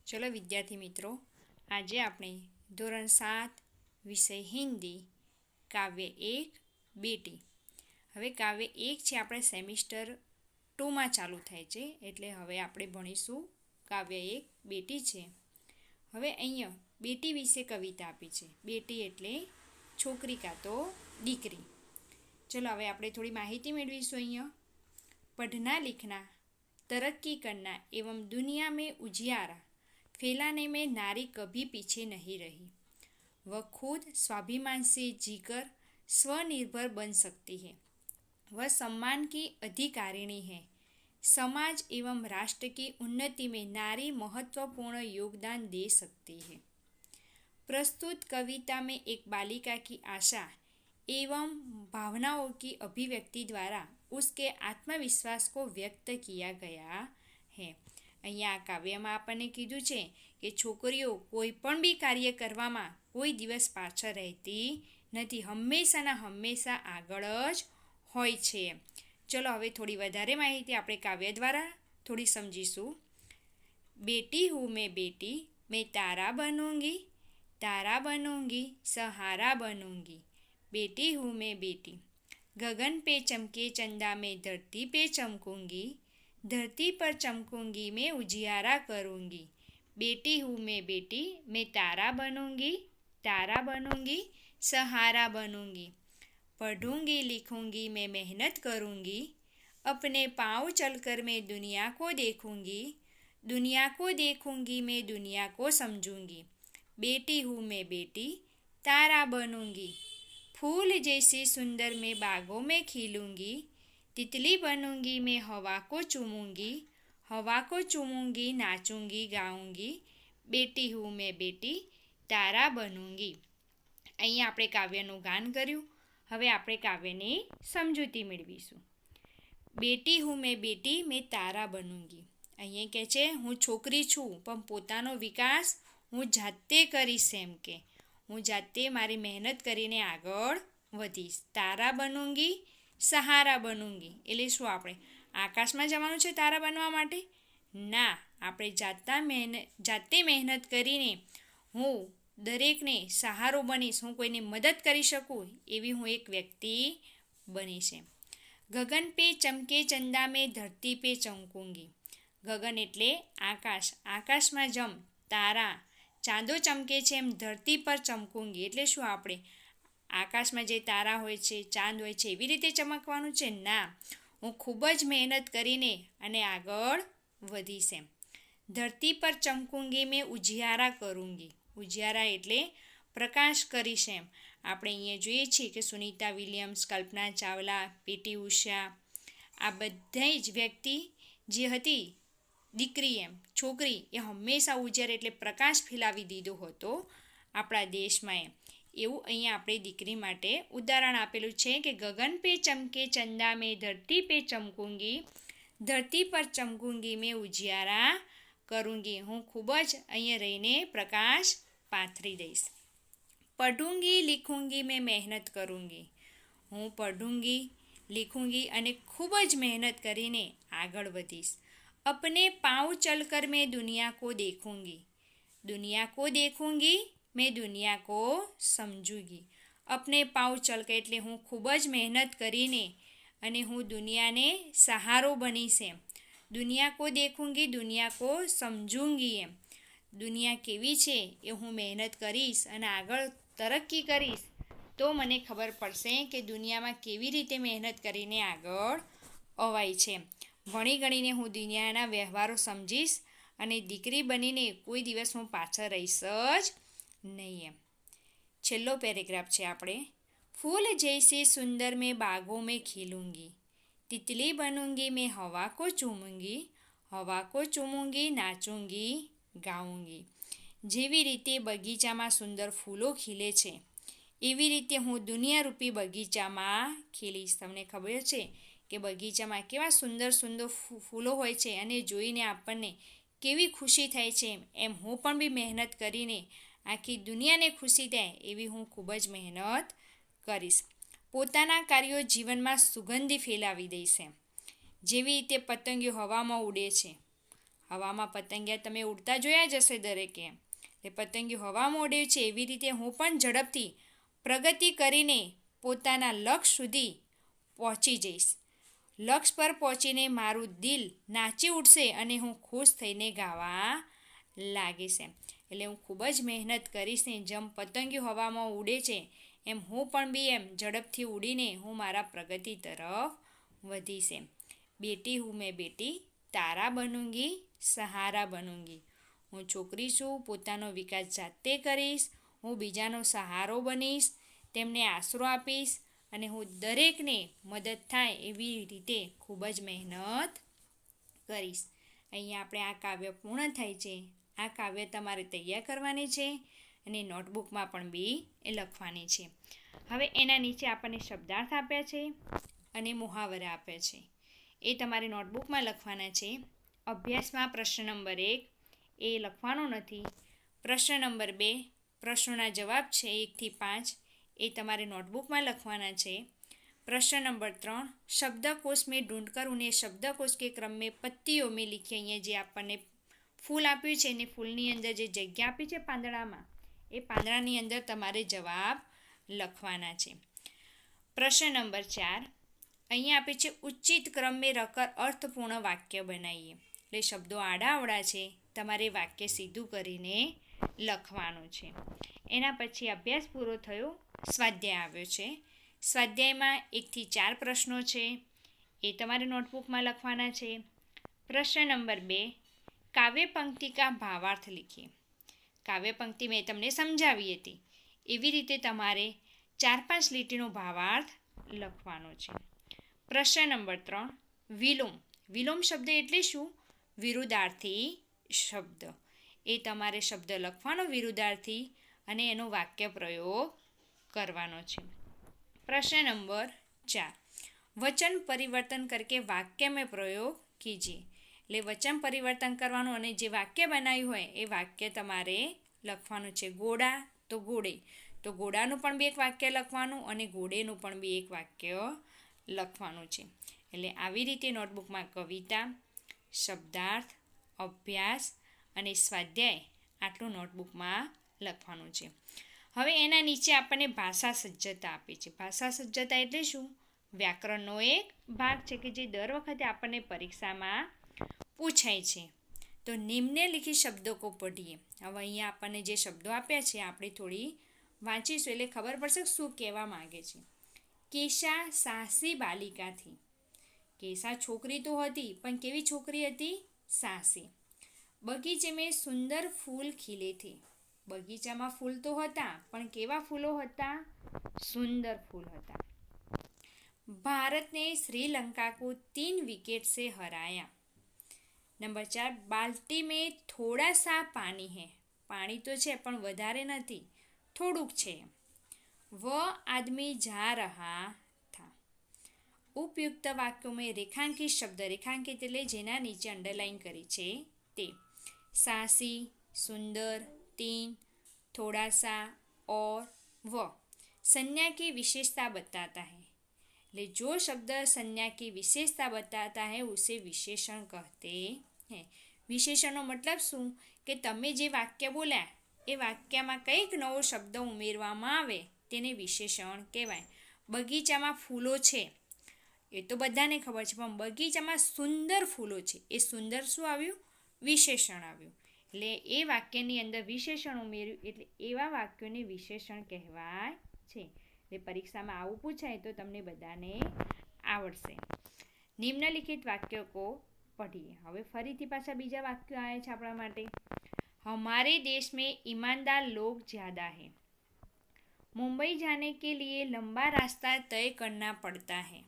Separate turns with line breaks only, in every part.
ચલો વિદ્યાર્થી મિત્રો, આજે આપણે ધોરણ 7 વિષય હિન્દી કાવ્ય 1 બેટી. હવે કાવ્ય 1 છે આપણે સેમિસ્ટર 2માં ચાલુ થાય છે, એટલે હવે આપણે ભણીશું કાવ્ય 1 બેટી છે. હવે અહીંયા બેટી વિશે કવિતા આપી છે. બેટી એટલે છોકરી કાં તો દીકરી. ચલો હવે આપણે થોડી માહિતી મેળવીશું. અહીંયા पढ़ना लिखना तरक्की करना एवं दुनिया में उजियारा फैलाने में नारी कभी पीछे नहीं रही. वह खुद स्वाभिमान से जीकर स्वनिर्भर बन सकती है. वह सम्मान की अधिकारिणी है. समाज एवं राष्ट्र की उन्नति में नारी महत्वपूर्ण योगदान दे सकती है. प्रस्तुत कविता में एक बालिका की आशा एवं भावनाओं की अभिव्यक्ति द्वारा उसके आत्मविश्वास को व्यक्त किया गया है. અહીંયા આ કાવ્યમાં આપણને કીધું છે કે છોકરીઓ કોઈ પણ બી કાર્ય કરવામાં કોઈ દિવસ પાછળ રહેતી નથી, હંમેશાના હંમેશા આગળ જ હોય છે. ચલો હવે થોડી વધારે માહિતી આપણે કાવ્ય દ્વારા થોડી સમજીશું. બેટી હું मैं तारा बनूंगी सहारा बनूंगी. बेटी हूँ मैं बेटी, गगन पे चमके चंदा में धरती पे चमकूंगी, धरती पर चमकूंगी मैं उजियारा करूंगी. बेटी हूँ मैं तारा बनूंगी सहारा बनूंगी. पढ़ूंगी लिखूंगी मैं मेहनत करूंगी, अपने पाँव चलकर मैं दुनिया को देखूंगी मैं दुनिया को समझूंगी. बेटी हूँ मैं बेटी, तारा बनूंगी. फूल जैसी सुंदर मैं बागों में खिलूंगी, तितली बनूंगी मैं हवा को चूमूंगी नाचूंगी गाऊंगी. बेटी हूँ मैं बेटी, तारा बनूंगी. અહીંયા આપણે કાવ્યનું ગાન કર્યું. હવે આપણે કાવ્યની સમજૂતી મેળવીશું. બેટી હું મેં તારા બનૂંગી. અહીંયા કહે છે હું છોકરી છું પણ પોતાનો વિકાસ હું જાતે કરીશ, એમ કે હું જાતે મારી મહેનત કરીને આગળ વધીશ. તારા બનૂંગી સહારા બનૂંગી એટલે શું, આપણે આકાશમાં જવાનું છે તારા બનવા માટે? ના, આપણે જાતે મહેનત કરીને હું દરેકને સહારો બનીશ, હું કોઈને મદદ કરી શકું એવી હું એક વ્યક્તિ બનીશ. ગગન પે ચમકે ચંદા મેં ધરતી પે ચમકૂંગી. ગગન એટલે આકાશ, આકાશમાં જમ તારા ચાંદો ચમકે છે એમ ધરતી પર ચમકૂંગી એટલે શું, આપણે આકાશમાં જે તારા હોય છે ચાંદ હોય છે એવી રીતે ચમકવાનું છે? ના, હું ખૂબ જ મહેનત કરીને અને આગળ વધીશ. એમ ધરતી પર ચમકૂંગી મેં ઉજિયારા કरूंगी. ઉજિયારા એટલે પ્રકાશ કરીશ. એમ આપણે અહીંયા જોઈએ છીએ કે સુનિતા વિલિયમ્સ, કલ્પના ચાવલા, પીટી ઉષા, આ બધા જ વ્યક્તિ જે હતી દીકરી એમ છોકરી, એ હંમેશા ઉજ્યાર એટલે પ્રકાશ ફેલાવી દીધો હતો આપણા દેશમાં. એવું અહીંયા આપણે દીકરી માટે ઉદાહરણ આપેલું છે કે ગગન પે ચમકે ચંદા મેં ધરતી પે ચમકૂંગી, ધરતી પર ચમકૂંગી મેં ઉજિયારા કरूंगी. હું ખૂબ જ અહીંયા રહીને પ્રકાશ પાથરી દઈશ. પઢૂંગી લીખૂંગી મેં મહેનત કरूंगी. હું પઢૂંગી લીખૂંગી અને ખૂબ જ મહેનત કરીને આગળ વધીશ. अपने पाँव चलकर मैं दुनिया को देखूंगी मैं दुनिया को समझूंगी. अपने पाँव चलकर એટલે હું ખૂબ જ મહેનત કરીને અને હું દુનિયાને સહારો બનીશ. એમ દુનિયા કો દેખૂંગી દુનિયા કો સમજૂંગી. એમ દુનિયા કેવી છે એ હું મહેનત કરીશ અને આગળ તરક્કી કરીશ તો મને ખબર પડશે કે દુનિયામાં કેવી રીતે મહેનત કરીને આગળ અવાય છે. ભણી ગણીને હું દુનિયાના વ્યવહારો સમજીશ અને દીકરી બનીને કોઈ દિવસ હું પાછળ રહીશ જ નહીં. એમ છેલ્લો પેરેગ્રાફ છે આપણે. ફૂલ જૈસી સુંદર મેં બાગોं में खिलूंगी, तितली बनूंगी मैं हवा को चूमूंगी नाचूंगी गाऊंगी. જેવી રીતે બગીચામાં સુંદર ફૂલો ખીલે છે એવી રીતે હું દુનિયારૂપી બગીચામાં ખીલીશ. તમને ખબર છે કે બગીચામાં કેવા સુંદર સુંદર ફૂલો હોય છે અને જોઈને આપણને કેવી ખુશી થાય છે. એમ હું પણ બી મહેનત કરીને આખી દુનિયાને ખુશી થાય એવી હું ખૂબ જ મહેનત કરીશ. પોતાના કાર્યો જીવનમાં સુગંધી ફેલાવી દઈશ. જેવી રીતે પતંગિયો હવામાં ઉડે છે, હવામાં પતંગિયા તમે ઉડતા જોયા જ હશે દરેકે. એ પતંગિયું હવામાં ઉડે છે એવી રીતે હું પણ ઝડપથી પ્રગતિ કરીને પોતાના લક્ષ્ય સુધી પહોંચી જઈશ. લક્ષ્ય પર પહોંચીને મારું દિલ નાચી ઉઠશે અને હું ખુશ થઈને ગાવા લાગીશ. એટલે હું ખૂબ જ મહેનત કરીશ ને જેમ પતંગિયું હવામાં ઉડે છે એમ હું પણ બી એમ ઝડપથી ઉડીને હું મારા પ્રગતિ તરફ વધીશ. બેટી હું મેં બેટી તારા બનૂંગી સહારા બનૂંગી. હું છોકરી છું, પોતાનો વિકાસ જાતે કરીશ, હું બીજાનો સહારો બનીશ, તેમને આશરો આપીશ અને હું દરેકને મદદ થાય એવી રીતે ખૂબ જ મહેનત કરીશ. અહીંયા આપણે આ કાવ્ય પૂર્ણ થાય છે. આ કાવ્ય તમારે તૈયાર કરવાની છે અને નોટબુકમાં પણ બી એ લખવાની છે. હવે એના નીચે આપણને શબ્દાર્થ આપ્યા છે અને મુહાવરા આપ્યા છે. એ તમારે નોટબુકમાં લખવાના છે. અભ્યાસમાં પ્રશ્ન નંબર 1 એ લખવાનો નથી. પ્રશ્ન નંબર 2 પ્રશ્નોના જવાબ છે 1 થી 5 એ તમારે નોટબુકમાં લખવાના છે. प्रश्न नंबर 3 शब्दकोश में ढूंढकर उन्हें शब्दकोश के क्रम में पत्तियों में लिखिए. અહીંયા જે આપણને ફૂલ આપ્યું છે ને ફૂલની અંદર જે જગ્યા આપી છે પાંદડામાં એ પાંદડાની અંદર તમારે જવાબ લખવાના છે. પ્રશ્ન નંબર 4 અહીંયા આપે છે ઉચિત ક્રમ में रखकर अर्थपूर्ण वाक्य बनाइए. એટલે શબ્દો આડાઅવળા છે, તમારે વાક્ય સીધું કરીને લખવાનું છે. એના પછી અભ્યાસ પૂરો થયો, સ્વાધ્યાય આવ્યો છે. સ્વાધ્યાયમાં 1 થી 4 પ્રશ્નો છે, એ તમારે નોટબુકમાં લખવાના છે. પ્રશ્ન નંબર 2 કાવ્ય પંક્તિ કા ભાવાર્થ લીખીએ. કાવ્ય પંક્તિ મેં તમને સમજાવી હતી એવી રીતે તમારે 4-5 લીટીનો ભાવાર્થ લખવાનો છે. પ્રશ્ન નંબર 3 વિલોમ. વિલોમ શબ્દ એટલે શું? વિરુદ્ધાર્થી શબ્દ. એ તમારે શબ્દ લખવાનો વિરુદ્ધાર્થી અને એનો વાક્ય પ્રયોગ કરવાનો છે. प्रश्न नंबर 4 वचन परिवर्तन करके वाक्य में प्रयोग कीजिए. એટલે વચન પરિવર્તન કરવાનું અને જે વાક્ય બનાવ્યું હોય એ વાક્ય તમારે લખવાનું છે. ઘોડા તો ઘોડે, તો ઘોડાનું પણ બી એક વાક્ય લખવાનું અને ઘોડેનું પણ બી એક વાક્ય લખવાનું છે. એટલે આવી રીતે નોટબુકમાં કવિતા, શબ્દાર્થ, અભ્યાસ અને સ્વાધ્યાય આટલું નોટબુકમાં લખવાનું છે. હવે એના નીચે આપણને ભાષા સજ્જતા આપી છે. ભાષા સજ્જતા એટલે શું? વ્યાકરણનો એક ભાગ છે કે જે દર વખતે આપણને પરીક્ષામાં પૂછાય છે. તો નિમ્નલિખિત શબ્દો કો પઢીએ. હવે અહીંયા આપણને જે શબ્દો આપ્યા છે આપણે થોડી વાંચીશું એટલે ખબર પડશે શું કહેવા માંગે છે. કેશા સાહસી બાલિકા થી. કેશા છોકરી તો હતી પણ કેવી છોકરી હતી? સાહસી. બગીચે મેં સુંદર ફૂલ ખીલે થે. બગીચામાં ફૂલ તો હતા પણ કેવા ફૂલો હતા? સુંદર ફૂલ હતા. ભારત ને श्रीलंका को 3 विकेट से हराया. नंबर 4 बाल्टी में थोड़ा सा पानी है. પાણી તો છે પણ વધારે નથી, થોડુંક છે. वह आदमी जा रहा था. उपयुक्त वाक्यों में रेखांकित शब्द, रेखांकित એટલે જેના નીચે અંડરલાઈન કરી છે તે. साहसी, सुंदर, 3, थोड़ा सा और वह संज्ञा की विशेषता बताता है. ले जो शब्द संज्ञा की विशेषता बताता है उसे विशेषण कहते हैं. વિશેષણનો મતલબ શું કે તમે જે વાક્ય બોલ્યા એ વાક્યમાં કંઈક નવો શબ્દ ઉમેરવામાં આવે તેને વિશેષણ કહેવાય. બગીચામાં ફૂલો છે એ તો બધાને ખબર છે પણ બગીચામાં સુંદર ફૂલો છે એ સુંદર શું આવ્યું? વિશેષણ આવ્યું. એટલે એ વાક્યની અંદર વિશેષણ ઉમેર્યું એટલે એવા વાક્યોને વિશેષણ કહેવાય છે. એટલે પરીક્ષામાં આવું પૂછાય તો તમને બધાને આવડશે. નિમ્નલિખિત વાક્યો કો પઢીએ. હવે ફરીથી પાછા બીજા વાક્યો આવ્યા છે આપણા માટે. हमारे देश में ईमानदार लोग ज़्यादा है. मुंबई जाने के लिए लंबा रास्ता तय करना पड़ता है.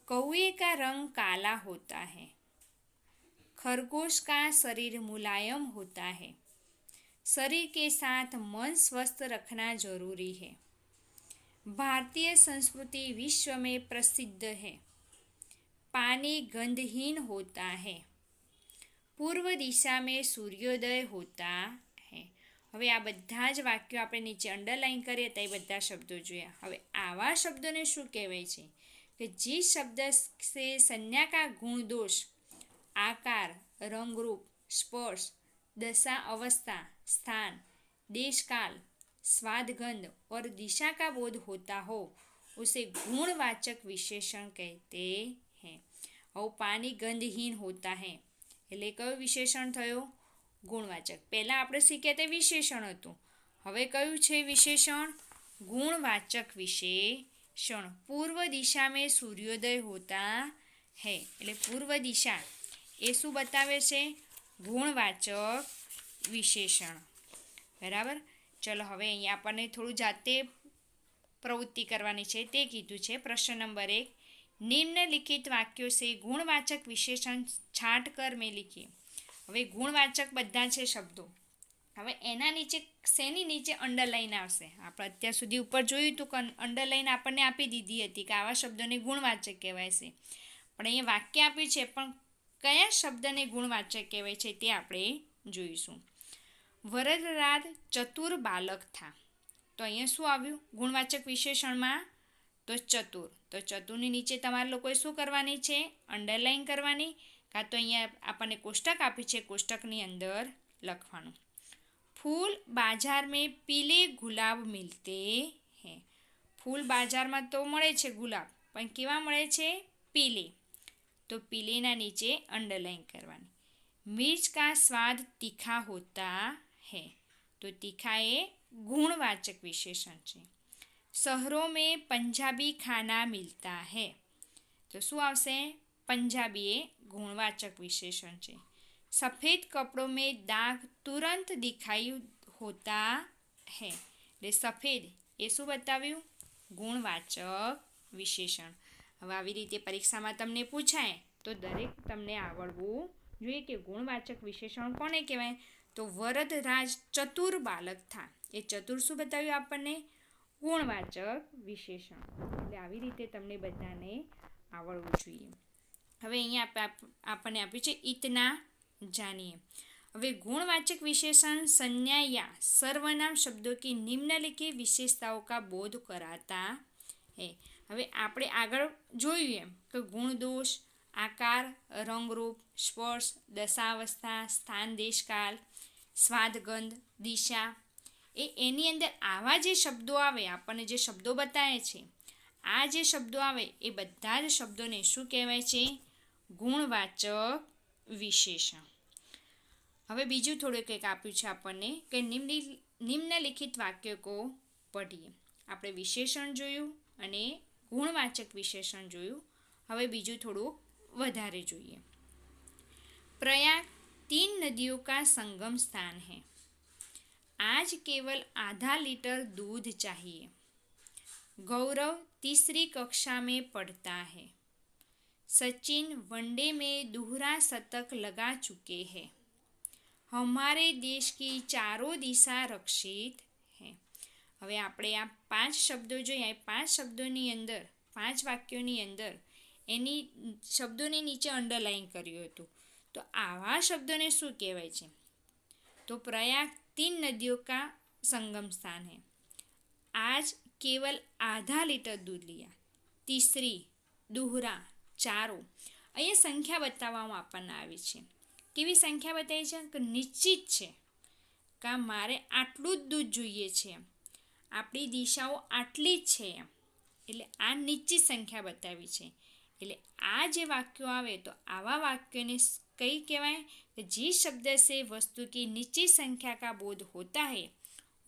कौवे का रंग काला होता है. खरगोश का शरीर मुलायम होता है. शरीर के साथ मन स्वस्थ रखना जरूरी है. भारतीय संस्कृति विश्व में प्रसिद्ध है. पानी गंधहीन होता है. પૂર્વ દિશા મેં સૂર્યોદય હોતા હૈ. હવે આ બધા જ વાક્યો આપણે નીચે અંડરલાઈન કરીએ તો એ બધા શબ્દો જોયા. હવે આવા શબ્દોને શું કહેવાય છે કે જે શબ્દ સે સંજ્ઞા કા ગુણ દોષ आकार, रंगरूप, स्पर्श, दशा अवस्था, स्थान, देश काल, स्वाद गंध और दिशा का बोध होता हो उसे गुणवाचक विशेषण कहते हैं। और पानी गंधहीन होता है એટલે કયો વિશેષણ થયો? ગુણવાચક. પહેલાં આપણે શીખ્યા તે વિશેષણ હતું. હવે કયું છે વિશેષણ? ગુણવાચક વિશેષણ. પૂર્વ દિશા में सूर्योदय होता है એટલે પૂર્વ દિશા એ શું બતાવે છે? ગુણવાચક વિશેષણ. બરાબર. ચલો હવે અહીંયા આપણને થોડું જાતે પ્રવૃત્તિ કરવાની છે તે કીધું છે. પ્રશ્ન નંબર 1, निम्नलिखित वाक्यों से गुणवाचक विशेषण छांट कर में लिखिए. હવે ગુણવાચક બધા છે શબ્દો. હવે એના નીચે શેની નીચે અંડરલાઈન આવશે? આપણે અત્યાર સુધી ઉપર જોયું હતું કે અંડરલાઈન આપણને આપી દીધી હતી કે આવા શબ્દોને ગુણવાચક કહેવાય છે. પણ અહીંયા વાક્ય આપ્યું છે પણ કયા શબ્દને ગુણવાચક કહેવાય છે તે આપણે જોઈશું. વરદરાજ ચતુર બાલક થા. તો અહીંયા શું આવ્યું ગુણવાચક વિશેષણમાં? તો ચતુર. તો ચતુરની નીચે તમારે લોકોએ શું કરવાની છે? અંડરલાઈન કરવાની, કાં તો અહીંયા આપણને કોષ્ટક આપી છે કોષ્ટકની અંદર લખવાનું. ફૂલ બાજાર મેં પીલે ગુલાબ મિલતે હૈ. ફૂલ બાજારમાં તો મળે છે ગુલાબ, પણ કેવા મળે છે? પીલે. તો પીલેના નીચે અંડરલાઈન કરવાની. मिर्च का स्वाद तीखा होता है. तो तीखा એ गुणवाचक विशेषण છે. शहरों में पंजाबी खाना मिलता है. तो શું આવશે? પંજાબી એ ગુણવાચક વિશેષણ છે. સફેદ કપડોं में दाग तुरंत दिखाई होता है. એટલે સફેદ એ શું બતાવ્યું? ગુણવાચક વિશેષણ. હવે આવી રીતે પરીક્ષામાં તમને પૂછાય તો દરેક તમને આવડવું જોઈએ કે ગુણવાચક વિશેષણ કોને કહેવાય? તો વરદરાજ ચતુર બાલક થા. એ ચતુર શું બતાવ્યું આપણને? ગુણવાચક વિશેષણ. એટલે આવી રીતે તમને બધાને આવડવું જોઈએ. હવે અહીંયા આપણને આપ્યું છે ઇતના જાનીએ. હવે गुणवाचक विशेषण संज्ञा या सर्वनाम शब्दों की निम्नलिखित विशेषताओं का बोध कराता है. હવે આપણે આગળ જોયું એમ કે ગુણદોષ, આકાર, રંગરૂપ, સ્પર્શ, દશાવસ્થા, સ્થાન, દેશકાલ, સ્વાદ, ગંધ, દિશા એની અંદર આવા જે શબ્દો આવે આપણને જે શબ્દો બતાવે છે આ જે શબ્દો આવે એ બધા જ શબ્દોને શું કહેવાય છે? ગુણવાચક વિશેષણ. હવે બીજું થોડું કંઈક આપ્યું છે આપણને કે નિમ્નલિખિત વાક્યો કો પઢીએ. આપણે વિશેષણ જોયું અને ગુણવાચક વિશેષણ જોયું. હવે બીજું થોડું વધારે જોઈએ. प्रयाग 3 नदियों का संगम स्थान है. आज केवल आधा लीटर दूध चाहिए. गौरव 3री कक्षा में पढ़ता है. सचिन वनडे में दोहरा शतक लगा चुके हैं. हमारे देश की चारों दिशा रक्षित है. હવે આપણે આ 5 શબ્દો જોઈએ. 5 શબ્દોની અંદર 5 વાક્યોની અંદર એની શબ્દોની નીચે અંડરલાઈન કર્યું હતું. તો આવા શબ્દોને શું કહેવાય છે? તો પ્રયાગ 3 नदियों का संगम स्थान है. आज केवल आधा लीटर दूध लिया. तीसरी, दोहरा, चारों. અહીંયા સંખ્યા બતાવવામાં આપણને આવી છે. કેવી સંખ્યા બતાવી છે? કે નિશ્ચિત છે કે મારે આટલું જ દૂધ જોઈએ છે, આપણી દિશાઓ આટલી જ છે એમ. એટલે આ નિશ્ચિત સંખ્યા બતાવી છે. એટલે આ જે વાક્યો આવે તો આવા વાક્યોને કઈ કહેવાય? कि जिस शब्द से वस्तु की निश्चित संख्या का बोध होता है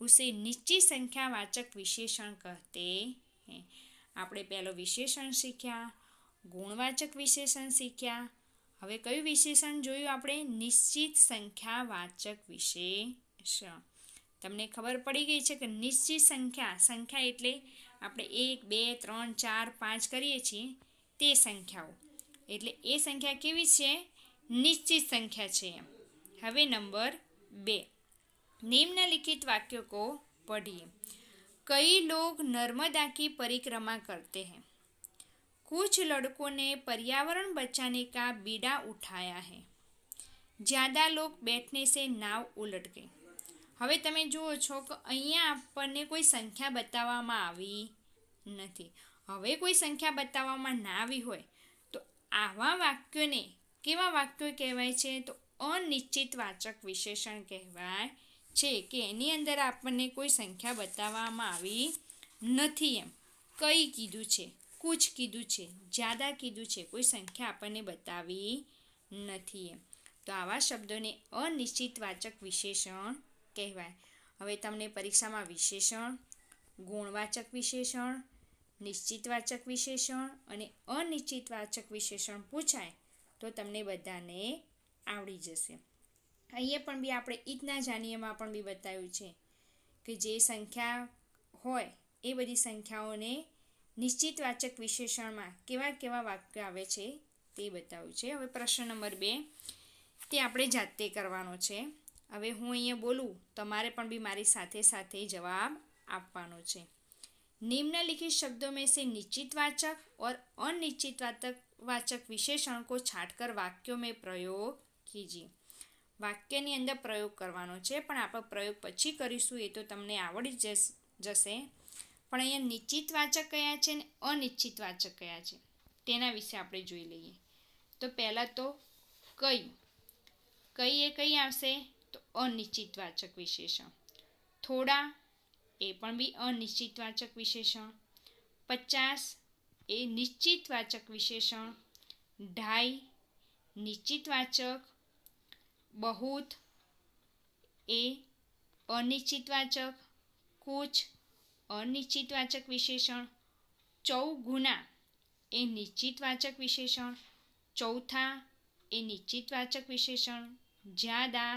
उसे निश्चित संख्यावाचक विशेषण कहते हैं. આપણે પહેલો વિશેષણ શીખ્યા, ગુણવાચક વિશેષણ શીખ્યા. હવે કયું વિશેષણ જોયું આપણે? નિશ્ચિત સંખ્યાવાચક વિશેષણ. તમને ખબર પડી ગઈ છે કે નિશ્ચિત સંખ્યા એટલે આપણે 1, 2, 3, 4, 5 કરીએ છીએ તે સંખ્યાઓ. એટલે એ સંખ્યા કેવી છે? निश्चित संख्या છે. હવે नंबर 2, निम्नलिखित वाक्यों को पढ़िए. कई लोग नर्मदा की परिक्रमा करते हैं. कुछ लड़कों ने पर्यावरण बचाने का बीड़ा उठाया है. ज़्यादा लोग बैठने से नाव उलट गई. હવે તમે જુઓ છો કે અહીંયા આપણને કોઈ સંખ્યા બતાવવામાં આવી નથી. હવે કોઈ સંખ્યા બતાવવામાં ના આવી હોય તો આવા વાક્યોને કેવા વાક્યો કહેવાય છે? તો અનિશ્ચિત વાચક વિશેષણ કહેવાય છે કે એની અંદર આપણને કોઈ સંખ્યા બતાવવામાં આવી નથી. એમ કઈ કીધું છે, કુછ કીધું છે, જ્યાદા કીધું છે, કોઈ સંખ્યા આપણને બતાવી નથી. એમ તો આવા શબ્દોને અનિશ્ચિત વાચક વિશેષણ કહેવાય. હવે તમને પરીક્ષામાં વિશેષણ, ગુણવાચક વિશેષણ, નિશ્ચિતવાચક વિશેષણ અને અનિશ્ચિત વાચક વિશેષણ પૂછાય તો તમને બધાને આવડી જશે. અહીંયા પણ બી આપણે ઈજના જાણીએમાં પણ બી બતાવ્યું છે કે જે સંખ્યા હોય એ બધી સંખ્યાઓને નિશ્ચિતવાચક વિશેષણમાં કેવા કેવા વાક્યો આવે છે તે બતાવ્યું છે. હવે પ્રશ્ન નંબર 2 તે આપણે જાતે કરવાનો છે. હવે હું અહીંયા બોલું, તમારે પણ બી મારી સાથે સાથે જવાબ આપવાનો છે. निम्नलिखित शब्दों में से निश्चितवाचक और अनिश्चितवाचक विशेषण को छांटकर वाक्यों में प्रयोग कीजिए. વાક્યની અંદર પ્રયોગ કરવાનો છે, પણ આપણે પ્રયોગ પછી કરીશું, એ તો તમને આવડી જશે. પણ અહીંયા નિશ્ચિતવાચક કયા છે ને અનિશ્ચિતવાચક કયા છે તેના વિશે આપણે જોઈ લઈએ. તો પહેલાં તો કઈ એ કઈ આવશે? તો અનિશ્ચિતવાચક વિશેષણ. થોડા એ પણ બી અનિશ્ચિતવાચક વિશેષણ. 50 એ નિશ્ચિતવાચક વિશેષણ. 2.5 નિશ્ચિતવાચક. बहुत એ અનિશ્ચિતવાચક. कुछ અનિશ્ચિતવાચક વિશેષણ. 4 गुना એ નિશ્ચિતવાચક વિશેષણ. चौथा એ નિશ્ચિતવાચક વિશેષણ. જ્યાદા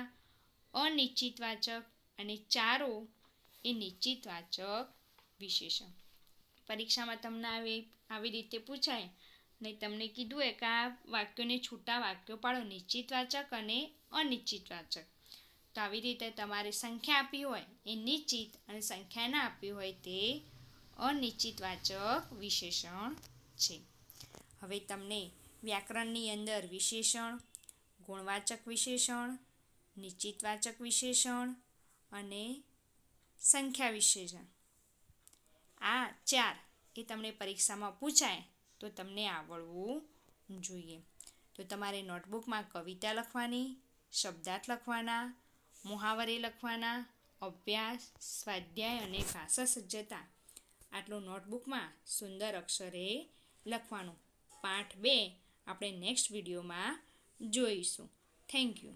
અનિશ્ચિતવાચક અને ચારો એ નિશ્ચિતવાચક વિશેષણ. પરીક્ષામાં તમને આવી રીતે પૂછાય ને તમને કીધું હોય કે આ વાક્યોને છૂટા વાક્યો પાડો, નિશ્ચિતવાચક અને અનિશ્ચિતવાચક. તો આવી રીતે તમારે સંખ્યા આપી હોય એ નિશ્ચિત અને સંખ્યા ના આપી હોય તે અનિશ્ચિતવાચક વિશેષણ છે. હવે તમને વ્યાકરણની અંદર વિશેષણ, ગુણવાચક વિશેષણ, નિશ્ચિતવાચક વિશેષણ અને સંખ્યા વિશેષણ, આ 4 એ તમને પરીક્ષામાં પૂછાય તો તમને આવડવું જોઈએ. તો તમારે નોટબુકમાં કવિતા લખવાની, શબ્દાર્થ લખવાના, મુહાવરે લખવાના, અભ્યાસ, સ્વાધ્યાય અને ભાષા સજ્જતા આટલું નોટબુકમાં સુંદર અક્ષરે લખવાનું. પાઠ 2 આપણે નેક્સ્ટ વિડીયોમાં જોઈશું. Thank you.